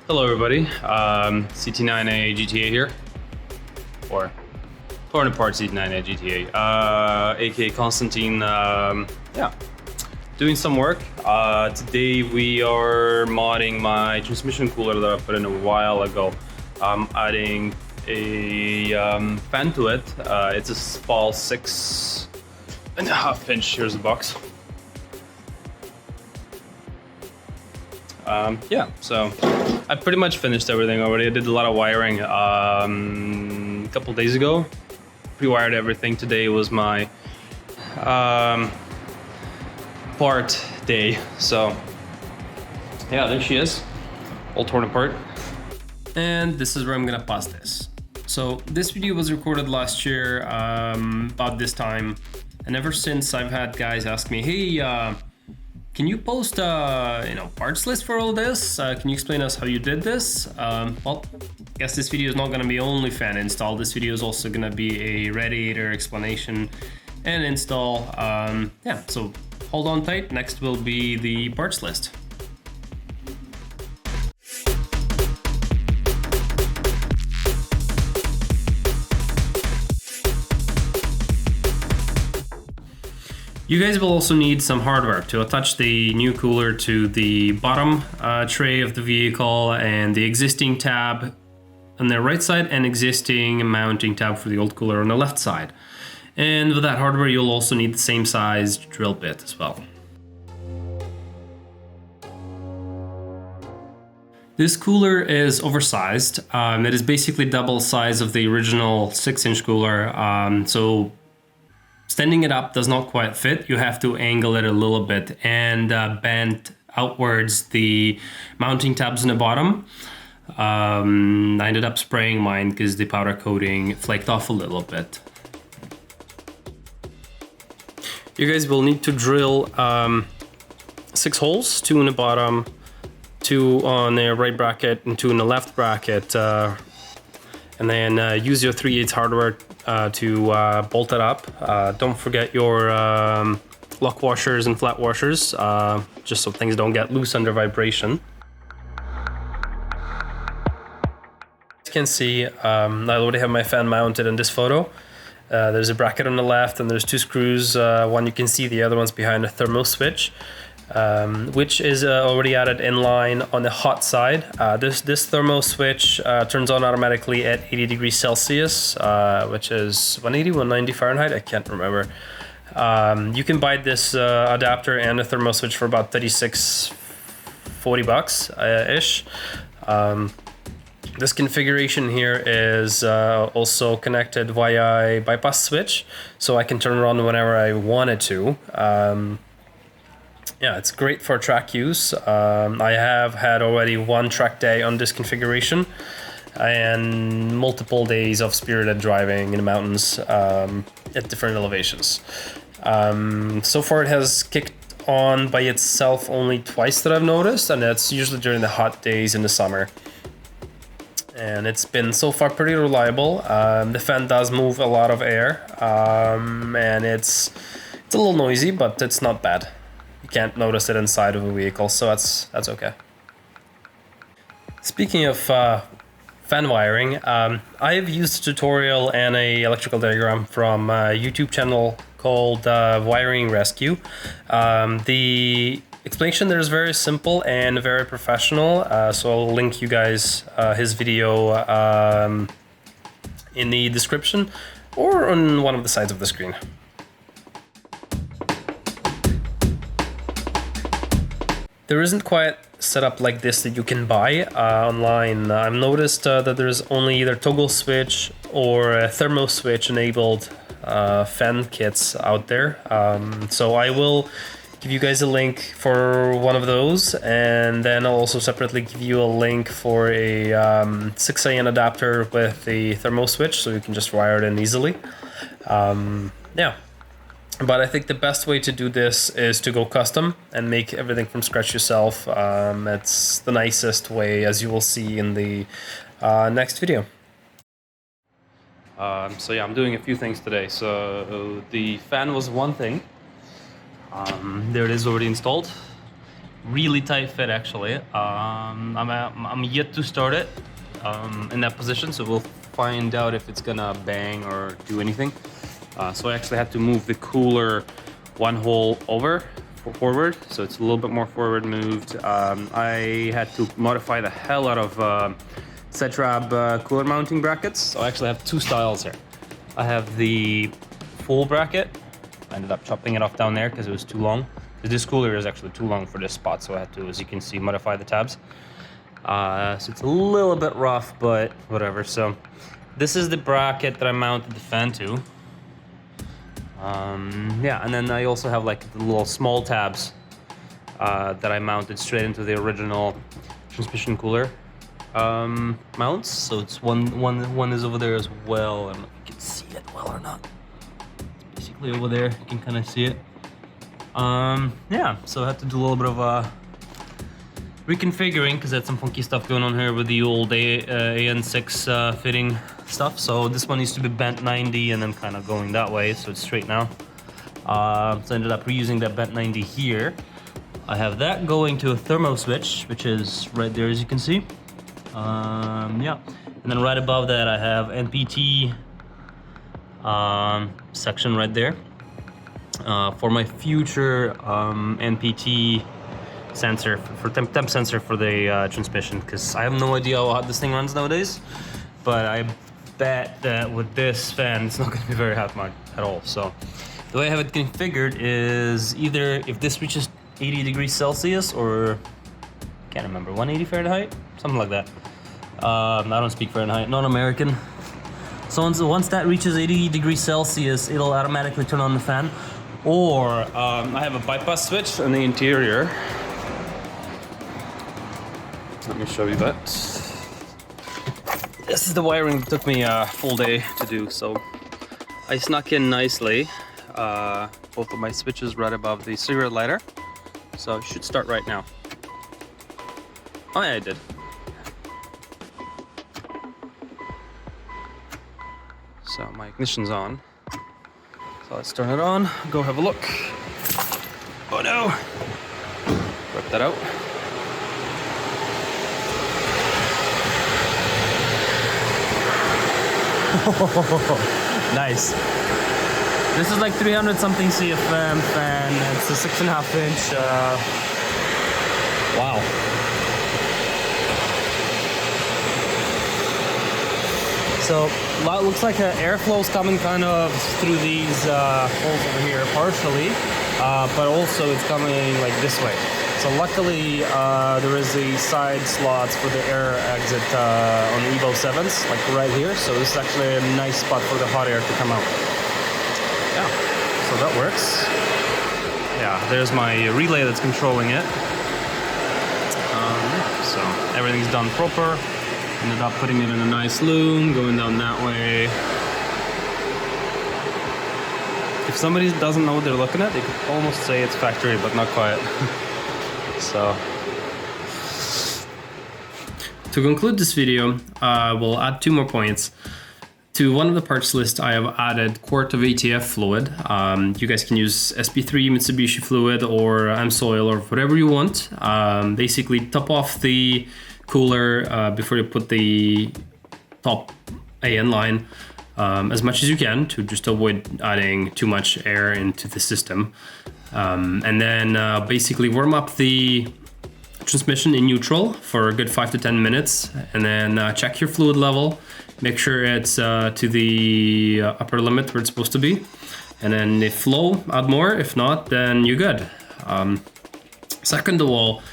Hello everybody, CT9A GTA here, or torn apart CT9A GTA, aka Constantine, yeah, doing some work. Today we are modding my transmission cooler that I put in a while ago. I'm adding a fan to it. It's a small 6.5 inch, here's the box. Yeah, so I pretty much finished everything already. I did a lot of wiring a couple days ago. Pre-wired everything. Today was my part day. So yeah, there she is, all torn apart. And this is where I'm gonna pause this. So this video was recorded last year about this time, and ever since I've had guys ask me, hey, can you post parts list for all this? Can you explain us how you did this? Well, I guess this video is not gonna be only fan install. This video is also gonna be a Radiator explanation and install. Yeah, so hold on tight. Next will be the parts list. You guys will also need some hardware to attach the new cooler to the bottom tray of the vehicle and the existing tab on the right side and existing mounting tab for the old cooler on the left side. And with that hardware, you'll also need the same size drill bit as well. This cooler is oversized. It is basically double size of the original 6-inch cooler. So standing it up does not quite fit. You have to angle it a little bit and bend outwards the mounting tabs in the bottom. I ended up spraying mine because the powder coating flaked off a little bit. You guys will need to drill 6 holes, 2 in the bottom, 2 on the right bracket and 2 in the left bracket. And then use your 3/8 hardware to bolt it up. Don't forget your lock washers and flat washers, just so things don't get loose under vibration. As you can see, I already have my fan mounted in this photo. There's a bracket on the left and there's 2 screws. One you can see, the other one's behind a thermo switch. Which is already added in line on the hot side. This thermo switch turns on automatically at 80 degrees Celsius, which is 180, 190 Fahrenheit, I can't remember. You can buy this adapter and a thermo switch for about $36-40 ish. This configuration here is also connected via a bypass switch, so I can turn it on whenever I wanted to. Yeah, it's great for track use. I have had already 1 track day on this configuration and multiple days of spirited driving in the mountains at different elevations. So far it has kicked on by itself only twice that I've noticed, and that's usually during the hot days in the summer. And it's been so far pretty reliable. The fan does move a lot of air, and it's a little noisy, but it's not bad. You can't notice it inside of a vehicle, so that's okay. Speaking of fan wiring, I have used a tutorial and a electrical diagram from a YouTube channel called Wiring Rescue. The explanation there is very simple and very professional, so I'll link you guys his video in the description or on one of the sides of the screen. There isn't quite set up like this that you can buy online. I've noticed that there's only either toggle switch or a thermo switch enabled fan kits out there. So I will give you guys a link for one of those, and then I'll also separately give you a link for a 6AN adapter with the thermo switch, so you can just wire it in easily. Yeah. But I think the best way to do this is to go custom and make everything from scratch yourself. It's the nicest way, as you will see in the next video. So yeah, I'm doing a few things today. So the fan was one thing. There it is already installed. really tight fit actually. I'm yet to start it in that position, so we'll find out if it's gonna bang or do anything. So I actually had to move the cooler one hole over forward, so it's a little bit more forward moved. I had to modify the hell out of Setrab cooler mounting brackets. So I actually have two styles here. I have the full bracket. I ended up chopping it off down there because it was too long. This cooler is actually too long for this spot, so I had to, as you can see, modify the tabs. So it's a little bit rough, but whatever. So this is the bracket that I mounted the fan to. Yeah, and then I also have like the little small tabs that I mounted straight into the original transmission cooler mounts. So it's one is over there as well. I don't know if you can see it well or not. It's basically over there. You can kind of see it. Yeah, so I had to do a little bit of reconfiguring because I had some funky stuff going on here with the old AN6 fitting stuff. So this one needs to be bent 90 and then kind of going that way, so it's straight now. So I ended up reusing that bent 90 here. I have that going to a thermo switch, which is right there, as you can see. Yeah, and then right above that I have NPT section right there. For my future NPT sensor, for temp sensor for the transmission, because I have no idea how hot this thing runs nowadays, but I bet that with this fan it's not going to be very hot at all. So the way I have it configured is either if this reaches 80 degrees Celsius or can't remember, 180 Fahrenheit, something like that. I don't speak Fahrenheit, not American. So once that reaches 80 degrees Celsius, it'll automatically turn on the fan. Or I have a bypass switch on the interior. Let me show you that. This is the wiring that took me a full day to do. So I snuck in nicely both of my switches right above the cigarette lighter. So it should start right now. Oh yeah, I did. So my ignition's on. So let's turn it on, go have a look. Oh no! Rip that out. Nice. This is like 300 something CFM fan. It's a 6.5 inch. Wow. So looks like airflow's coming kind of through these holes over here partially, but also it's coming like this way. So luckily there is the side slots for the air exit on the Evo 7s, like right here. So this is actually a nice spot for the hot air to come out. Yeah, so that works. Yeah, there's my relay that's controlling it. So everything's done proper. Ended up putting it in a nice loom, going down that way. If somebody doesn't know what they're looking at, they could almost say it's factory, but not quite. So, to conclude this video, we'll add 2 more points. To one of the parts list, I have added quart of ATF fluid. You guys can use SP3 Mitsubishi fluid or AmSoil or whatever you want. Basically, top off the cooler before you put the top AN line as much as you can to just avoid adding too much air into the system. And then basically warm up the transmission in neutral for a good 5 to 10 minutes, and then check your fluid level, make sure it's to the upper limit where it's supposed to be, and then if flow, add more. If not, then you're good. Second of all,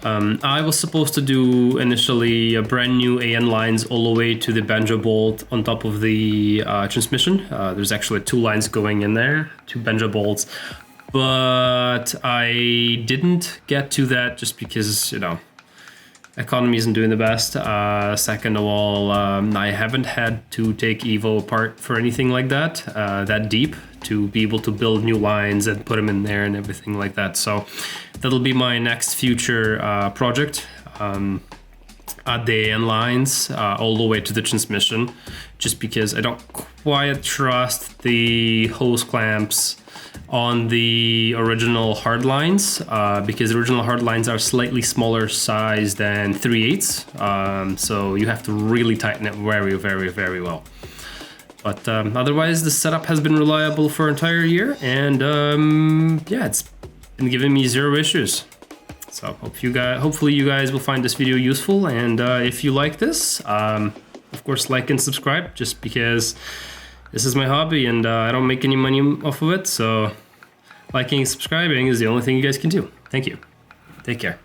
I was supposed to do initially a brand new AN lines all the way to the banjo bolt on top of the transmission. There's actually 2 lines going in there, 2 banjo bolts, but I didn't get to that just because, you know, economy isn't doing the best. Second of all, I haven't had to take Evo apart for anything like that, that deep, to be able to build new lines and put them in there and everything like that. So that'll be my next future project. Add the AN lines all the way to the transmission, just because I don't quite trust the hose clamps on the original hardlines, because the original hardlines are slightly smaller size than 3/8, so you have to really tighten it very, very, very well. But otherwise, the setup has been reliable for an entire year, and yeah, it's been giving me 0 issues. So hopefully you guys will find this video useful, and if you like this, of course, like and subscribe, just because this is my hobby and I don't make any money off of it, so liking and subscribing is the only thing you guys can do. Thank you. Take care.